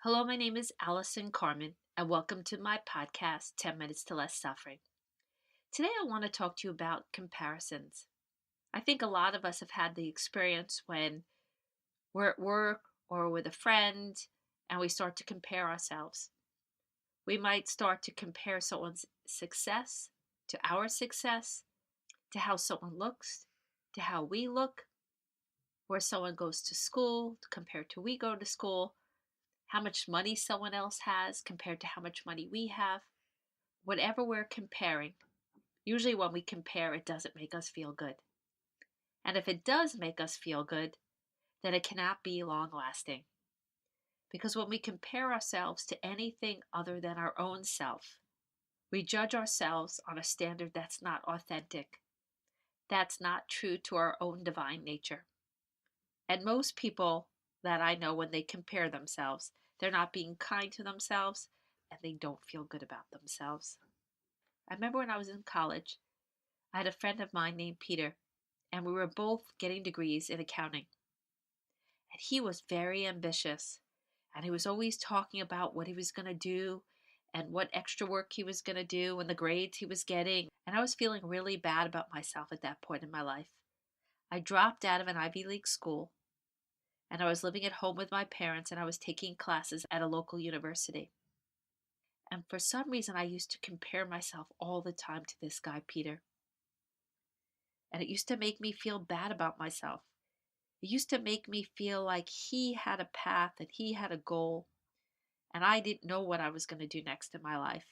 Hello, my name is Allison Carmen, and welcome to my podcast, 10 Minutes to Less Suffering. Today, I want to talk to you about comparisons. I think a lot of us have had the experience when we're at work or with a friend and we start to compare ourselves. We might start to compare someone's success to our success, to how someone looks, to how we look, where someone goes to school compared to we go to school, how much money someone else has compared to how much money we have. Whatever we're comparing, usually when we compare, it doesn't make us feel good. And if it does make us feel good, then it cannot be long lasting. Because when we compare ourselves to anything other than our own self, we judge ourselves on a standard that's not authentic, that's not true to our own divine nature. And most people that I know, when they compare themselves, they're not being kind to themselves and they don't feel good about themselves. I remember when I was in college, I had a friend of mine named Peter, and we were both getting degrees in accounting. And he was very ambitious, and he was always talking about what he was going to do and what extra work he was going to do and the grades he was getting. And I was feeling really bad about myself at that point in my life. I dropped out of an Ivy League school, and I was living at home with my parents, and I was taking classes at a local university. And for some reason, I used to compare myself all the time to this guy, Peter. And it used to make me feel bad about myself. It used to make me feel like he had a path and he had a goal, and I didn't know what I was going to do next in my life.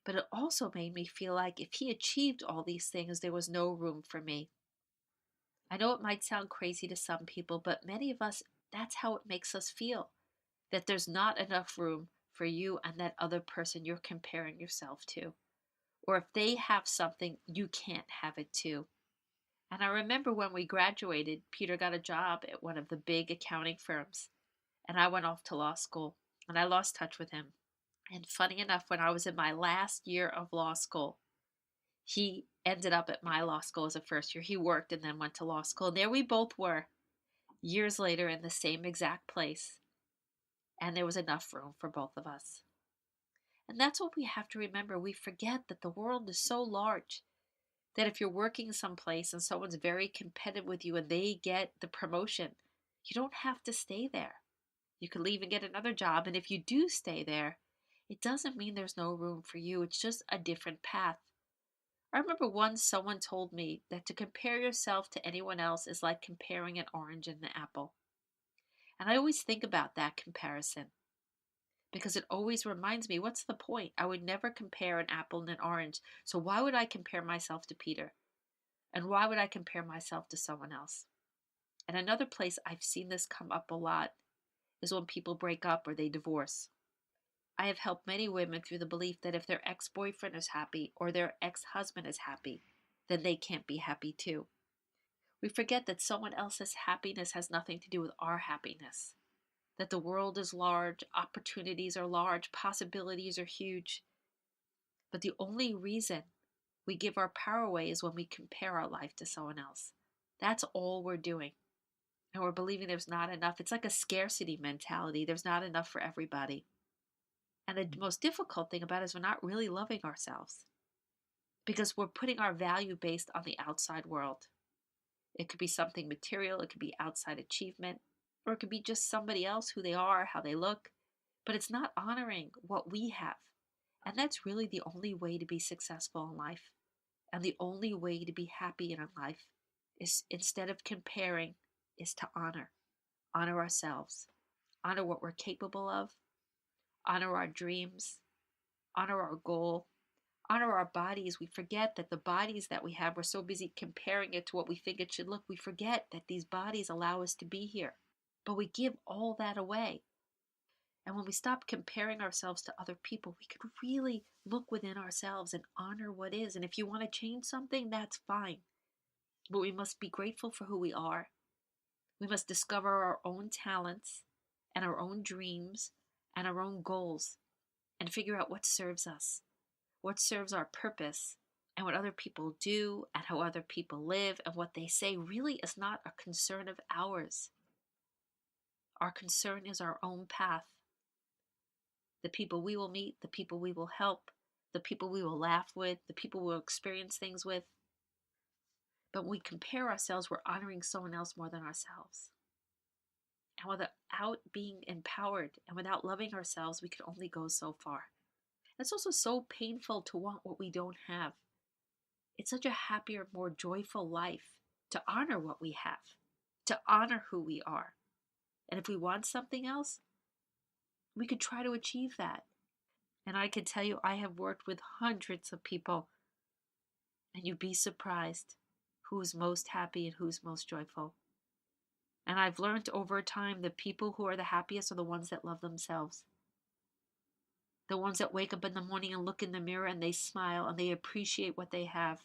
But it also made me feel like if he achieved all these things, there was no room for me. I know it might sound crazy to some people, but many of us, that's how it makes us feel. That there's not enough room for you and that other person you're comparing yourself to. Or if they have something, you can't have it too. And I remember when we graduated, Peter got a job at one of the big accounting firms, and I went off to law school, and I lost touch with him. And funny enough, when I was in my last year of law school, he ended up at my law school as a first year. He worked and then went to law school. And there we both were, years later in the same exact place. And there was enough room for both of us. And that's what we have to remember. We forget that the world is so large that if you're working someplace and someone's very competitive with you and they get the promotion, you don't have to stay there. You could leave and get another job. And if you do stay there, it doesn't mean there's no room for you. It's just a different path. I remember once someone told me that to compare yourself to anyone else is like comparing an orange and an apple. And I always think about that comparison because it always reminds me, what's the point? I would never compare an apple and an orange. So why would I compare myself to Peter? And why would I compare myself to someone else? And another place I've seen this come up a lot is when people break up or they divorce. I have helped many women through the belief that if their ex-boyfriend is happy or their ex-husband is happy, then they can't be happy too. We forget that someone else's happiness has nothing to do with our happiness. That the world is large, opportunities are large, possibilities are huge. But the only reason we give our power away is when we compare our life to someone else. That's all we're doing. And we're believing there's not enough. It's like a scarcity mentality. There's not enough for everybody. And the most difficult thing about it is we're not really loving ourselves because we're putting our value based on the outside world. It could be something material, it could be outside achievement, or it could be just somebody else, who they are, how they look. But it's not honoring what we have. And that's really the only way to be successful in life. And the only way to be happy in life is, instead of comparing, is to honor. Honor ourselves. Honor what we're capable of. Honor our dreams. Honor our goal. Honor our bodies. We forget that the bodies that we have, we're so busy comparing it to what we think it should look. We forget that these bodies allow us to be here. But we give all that away. And when we stop comparing ourselves to other people, we could really look within ourselves and honor what is. And if you want to change something, that's fine. But we must be grateful for who we are. We must discover our own talents and our own dreams and our own goals and figure out what serves us, what serves our purpose. And what other people do and how other people live and what they say really is not a concern of ours. Our concern is our own path. the people we will meet, the people we will help, the people we will laugh with, the people we'll experience things with. But when we compare ourselves, we're honoring someone else more than ourselves. And without being empowered and without loving ourselves, we can only go so far. It's also so painful to want what we don't have. It's such a happier, more joyful life to honor what we have, to honor who we are. And if we want something else, we could try to achieve that. And I can tell you, I have worked with hundreds of people, and you'd be surprised who's most happy and who's most joyful. And I've learned over time that people who are the happiest are the ones that love themselves. The ones that wake up in the morning and look in the mirror and they smile and they appreciate what they have.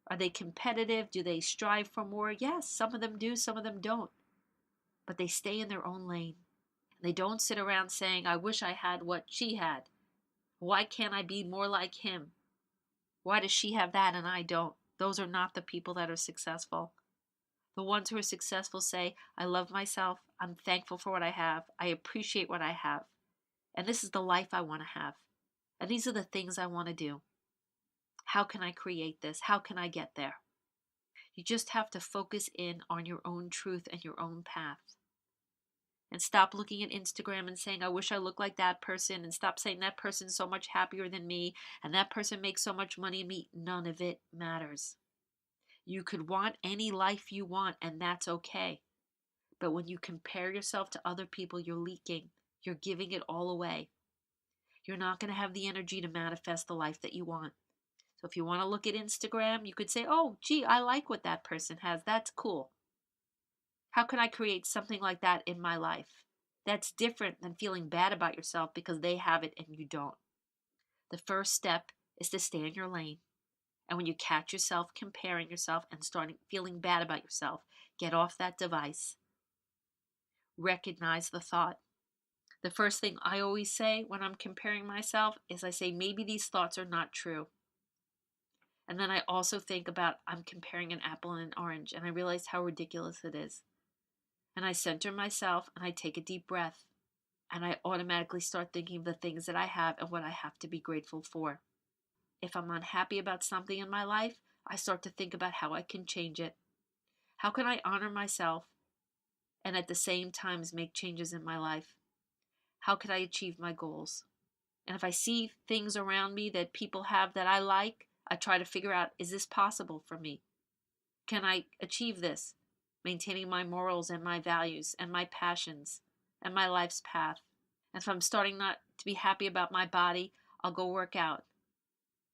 Are they competitive? Do they strive for more? Yes, some of them do, some of them don't. But they stay in their own lane. They don't sit around saying, I wish I had what she had. Why can't I be more like him? Why does she have that and I don't? Those are not the people that are successful. The ones who are successful say, I love myself, I'm thankful for what I have, I appreciate what I have, and this is the life I want to have, and these are the things I want to do. How can I create this? How can I get there? You just have to focus in on your own truth and your own path. And stop looking at Instagram and saying, I wish I looked like that person, and stop saying that person's so much happier than me, and that person makes so much money than me. None of it matters. You could want any life you want, and that's okay. But when you compare yourself to other people, you're leaking. You're giving it all away. You're not going to have the energy to manifest the life that you want. So if you want to look at Instagram, you could say, oh, gee, I like what that person has. That's cool. How can I create something like that in my life? That's different than feeling bad about yourself because they have it and you don't. The first step is to stay in your lane. And when you catch yourself comparing yourself and starting feeling bad about yourself, get off that device. Recognize the thought. The first thing I always say when I'm comparing myself is I say, maybe these thoughts are not true. And then I also think about I'm comparing an apple and an orange, and I realize how ridiculous it is. And I center myself and I take a deep breath. And I automatically start thinking of the things that I have and what I have to be grateful for. If I'm unhappy about something in my life, I start to think about how I can change it. How can I honor myself and at the same time make changes in my life? How can I achieve my goals? And if I see things around me that people have that I like, I try to figure out, is this possible for me? Can I achieve this? Maintaining my morals and my values and my passions and my life's path. And if I'm starting not to be happy about my body, I'll go work out.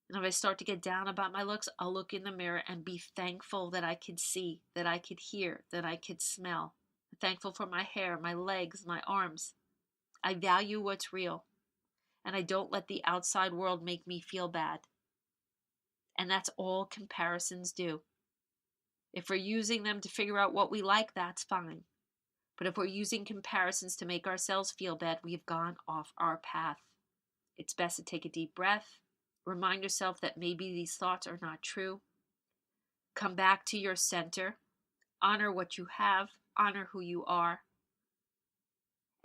And if I start to get down about my looks, I'll look in the mirror and be thankful that I could see, that I could hear, that I could smell. I'm thankful for my hair, my legs, my arms. I value what's real. And I don't let the outside world make me feel bad. And that's all comparisons do. If we're using them to figure out what we like, that's fine. But if we're using comparisons to make ourselves feel bad, we've gone off our path. It's best to take a deep breath. Remind yourself that maybe these thoughts are not true. Come back to your center. Honor what you have. Honor who you are.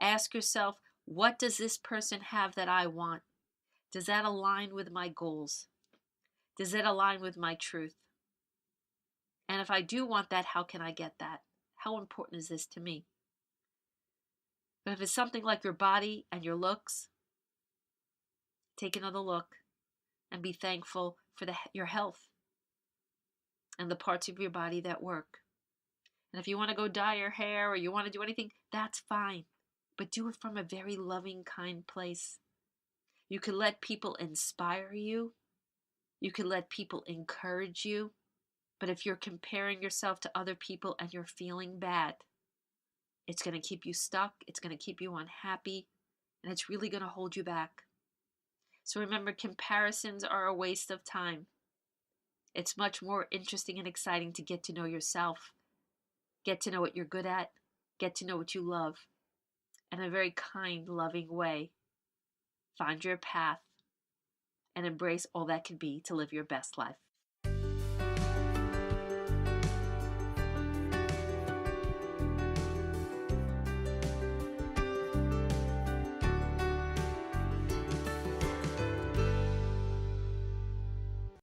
Ask yourself, what does this person have that I want? Does that align with my goals? Does it align with my truth? And if I do want that, how can I get that? How important is this to me? But if it's something like your body and your looks, take another look and be thankful for your health and the parts of your body that work. And if you want to go dye your hair or you want to do anything, that's fine. But do it from a very loving, kind place. You can let people inspire you. You can let people encourage you. But if you're comparing yourself to other people and you're feeling bad, it's going to keep you stuck. It's going to keep you unhappy. And it's really going to hold you back. So remember, comparisons are a waste of time. It's much more interesting and exciting to get to know yourself. Get to know what you're good at. Get to know what you love. In a very kind, loving way. Find your path and embrace all that can be to live your best life.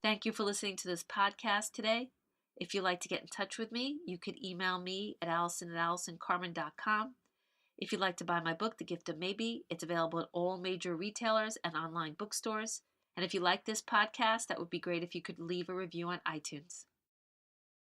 Thank you for listening to this podcast today. If you'd like to get in touch with me, you could email me at allison@allisoncarmen.com. If you'd like to buy my book, The Gift of Maybe, it's available at all major retailers and online bookstores. And if you like this podcast, that would be great if you could leave a review on iTunes.